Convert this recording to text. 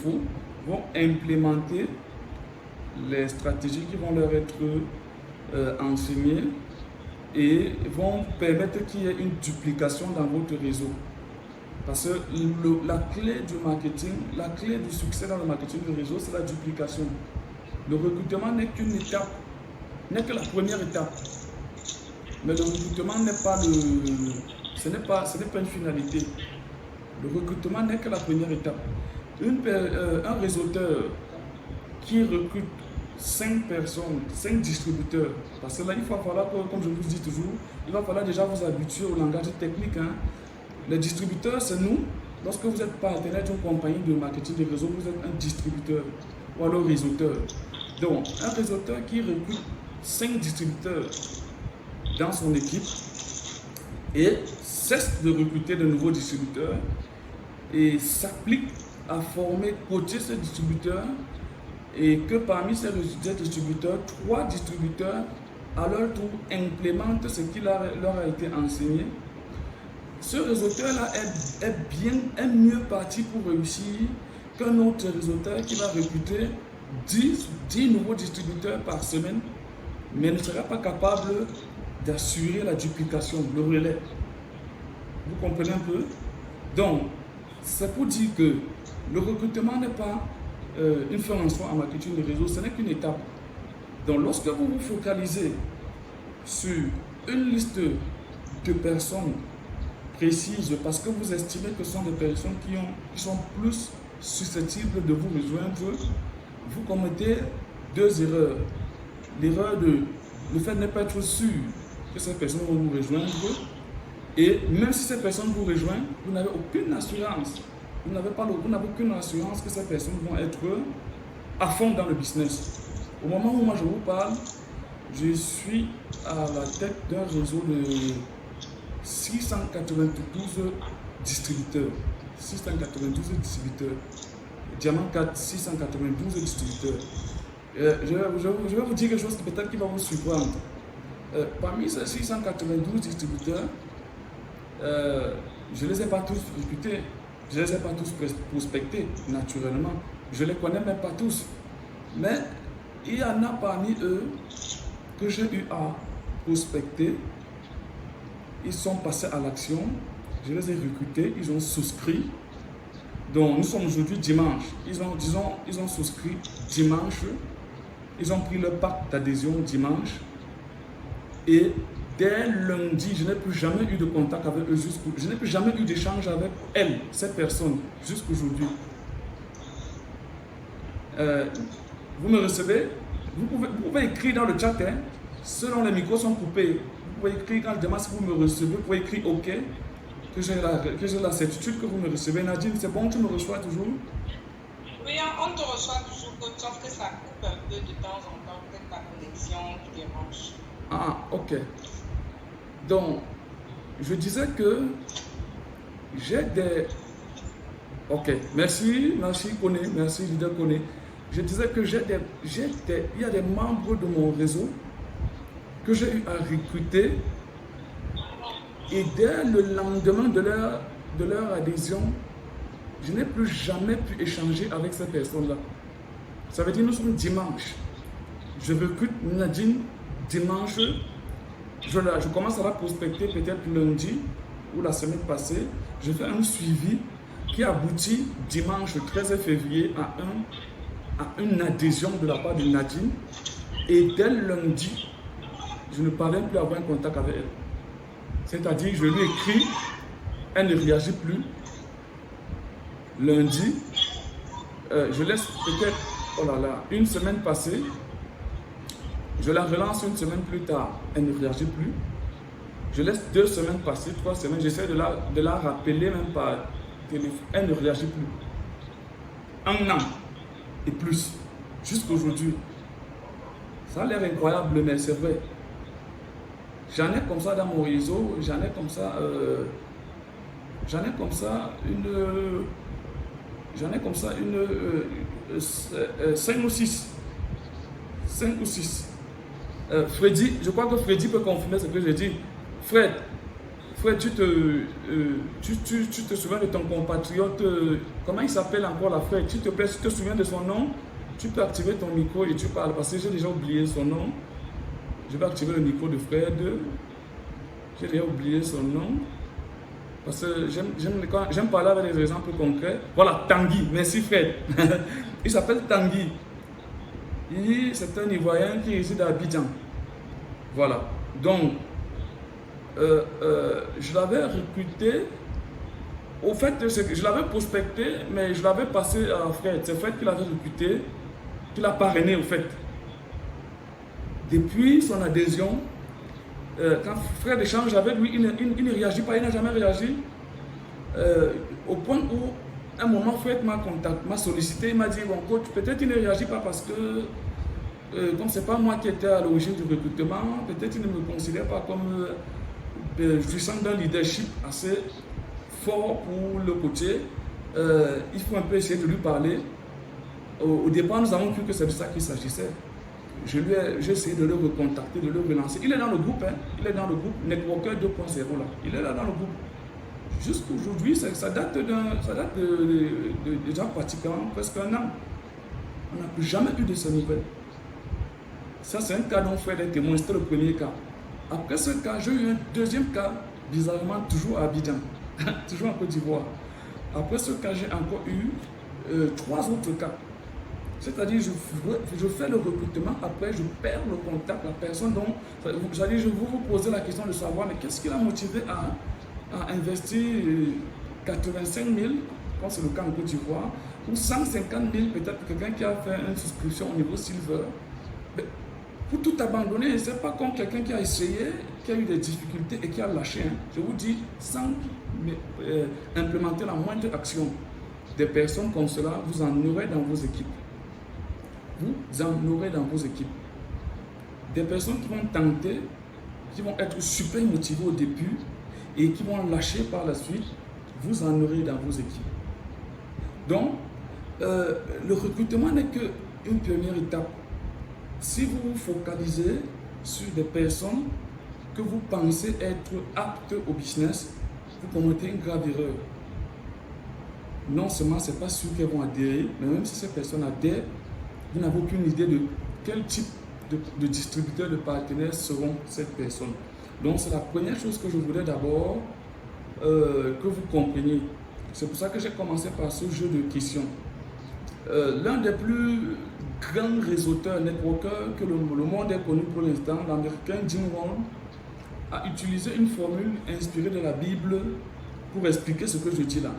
vont implémenter les stratégies qui vont leur être enseignées et vont permettre qu'il y ait une duplication dans votre réseau. Parce que la clé du marketing, la clé du succès dans le marketing de réseau, c'est la duplication. Le recrutement n'est qu'une étape, n'est que la première étape. Mais le recrutement ce n'est pas une finalité. Le recrutement n'est que la première étape. Un réseauteur qui recrute 5 personnes, 5 distributeurs, parce que là, il va falloir, comme je vous dis toujours, il va falloir déjà vous habituer au langage technique. Les distributeurs, c'est nous. Lorsque vous êtes partenaire d'une compagnie de marketing de réseau, vous êtes un distributeur ou alors réseauteur. Donc, un réseauteur qui recrute 5 distributeurs dans son équipe et cesse de recruter de nouveaux distributeurs et s'applique à former, coacher ces distributeurs, et que parmi ces distributeurs, 3 distributeurs à leur tour implémentent ce qui leur a été enseigné. Ce réseauteur-là est mieux parti pour réussir qu'un autre réseauteur qui va recruter 10 nouveaux distributeurs par semaine, mais ne sera pas capable d'assurer la duplication, le relais. Vous comprenez un peu? Donc, c'est pour dire que le recrutement n'est pas une fin en soi en marketing de réseau, ce n'est qu'une étape. Donc, lorsque vous vous focalisez sur une liste de personnes précises, parce que vous estimez que ce sont des personnes qui sont plus susceptibles de vous rejoindre, vous commettez 2 erreurs. L'erreur le fait de ne pas être sûr que ces personnes vont vous rejoindre, et même si ces personnes vous rejoignent, vous n'avez aucune assurance. Vous n'avez aucune assurance que ces personnes vont être à fond dans le business. Au moment où moi je vous parle, je suis à la tête d'un réseau de 692 distributeurs. 692 distributeurs. Diamant 4, 692 distributeurs. Je vais vous dire quelque chose qui peut-être qui va vous surprendre. Parmi ces 692 distributeurs, je ne les ai pas tous recrutés. Je ne les ai pas tous prospectés, naturellement. Je ne les connais même pas tous. Mais il y en a parmi eux que j'ai eu à prospecter. Ils sont passés à l'action. Je les ai recrutés. Ils ont souscrit. Donc, nous sommes aujourd'hui dimanche. Ils ont souscrit dimanche. Ils ont pris leur pack d'adhésion dimanche. Et dès lundi, je n'ai plus jamais eu de contact avec eux je n'ai plus jamais eu d'échange avec elles, ces personnes, jusqu'aujourd'hui. Vous me recevez, vous pouvez écrire dans le chat, selon les micros sont coupés. Vous pouvez écrire quand je demande si vous me recevez, vous pouvez écrire OK, que j'ai la certitude que vous me recevez. Nadine, c'est bon, tu me reçois toujours? Oui, on te reçoit toujours, sauf que ça coupe un peu de temps en temps, peut-être ta connexion qui dérange. Ah, OK. Donc, je disais que j'ai des... Ok, merci Koné, merci leader Koné. Je disais que il y a des membres de mon réseau que j'ai eu à recruter et dès le lendemain de leur adhésion, je n'ai plus jamais pu échanger avec ces personnes-là. Ça veut dire nous sommes dimanche. Je recrute Nadine dimanche. Je commence à la prospecter peut-être lundi ou la semaine passée. Je fais un suivi qui aboutit dimanche 13 février à une adhésion de la part de Nadine. Et dès lundi, je ne parviens plus à avoir un contact avec elle. C'est-à-dire, je lui écris, elle ne réagit plus. Lundi, je laisse peut-être, oh là là, une semaine passer. Je la relance une semaine plus tard, elle ne réagit plus. Je laisse 2 semaines passer, 3 semaines, j'essaie de la rappeler même par téléphone, elle ne réagit plus. 1 an et plus, jusqu'aujourd'hui. Ça a l'air incroyable, mais c'est vrai. J'en ai comme ça dans mon réseau, j'en ai comme ça une 5 ou 6. 5 ou 6. Freddy, je crois que Freddy peut confirmer ce que j'ai dit. Frère, tu te souviens de ton compatriote, comment il s'appelle encore la frère? S'il te plaît, si tu te souviens de son nom, tu peux activer ton micro et tu parles. Parce que j'ai déjà oublié son nom. Je vais activer le micro de Fred. J'ai déjà oublié son nom. Parce que j'aime parler avec des exemples concrets. Voilà, Tanguy. Merci Fred. Il s'appelle Tanguy. C'est un Ivoirien qui réside à Abidjan. Voilà. Donc, je l'avais recruté. Au fait, je l'avais prospecté, mais je l'avais passé à Fred. C'est Fred qui l'avait recruté, qui l'a parrainé au fait. Depuis son adhésion, quand Fred échange avec lui, il ne réagit pas, il n'a jamais réagi. Au point où, un moment, Fred m'a sollicité, il m'a dit, bon coach, peut-être il ne réagit pas parce que, comme ce n'est pas moi qui étais à l'origine du recrutement, peut-être il ne me considère pas comme jouissant d'un leadership assez fort pour le coacher. Il faut un peu essayer de lui parler. Au départ, nous avons cru que c'est de ça qu'il s'agissait. J'ai essayé de le recontacter, de le relancer. Il est dans le groupe, hein. Il est dans le groupe Networker 2.0 là. Il est là dans le groupe. Jusqu'aujourd'hui, ça date de déjà pratiquement presque un an. On n'a plus jamais eu de ces nouvelles. Ça, c'est un cas dont Fred est témoin. C'était le premier cas. Après ce cas, j'ai eu un deuxième cas, bizarrement toujours à Abidjan, toujours en Côte d'Ivoire. Après ce cas, j'ai encore eu 3 autres cas. C'est-à-dire, je fais le recrutement, après je perds le contact, la personne dont, je vais vous poser la question de savoir, mais qu'est-ce qui l'a motivé à investir 85 000, je pense que c'est le cas en Côte d'Ivoire, ou 150 000, peut-être quelqu'un qui a fait une souscription au niveau silver. Mais pour tout abandonner, ce n'est pas comme quelqu'un qui a essayé, qui a eu des difficultés et qui a lâché. Hein. Je vous dis, sans implémenter la moindre action, des personnes comme cela, vous en aurez dans vos équipes. Vous en aurez dans vos équipes. Des personnes qui vont tenter, qui vont être super motivées au début et qui vont lâcher par la suite, vous en aurez dans vos équipes. Donc, le recrutement n'est qu'une première étape. Si vous vous focalisez sur des personnes que vous pensez être aptes au business, vous commettez une grave erreur. Non seulement ce n'est pas sûr qu'elles vont adhérer, mais même si ces personnes adhèrent, vous n'avez aucune idée de quel type de distributeur, de partenaires seront ces personnes. Donc c'est la première chose que je voulais d'abord que vous compreniez. C'est pour ça que j'ai commencé par ce jeu de questions. L'un des plus grands réseauteurs, networkers que le monde ait connu pour l'instant, l'américain Jim Rohn, a utilisé une formule inspirée de la Bible pour expliquer ce que je dis là.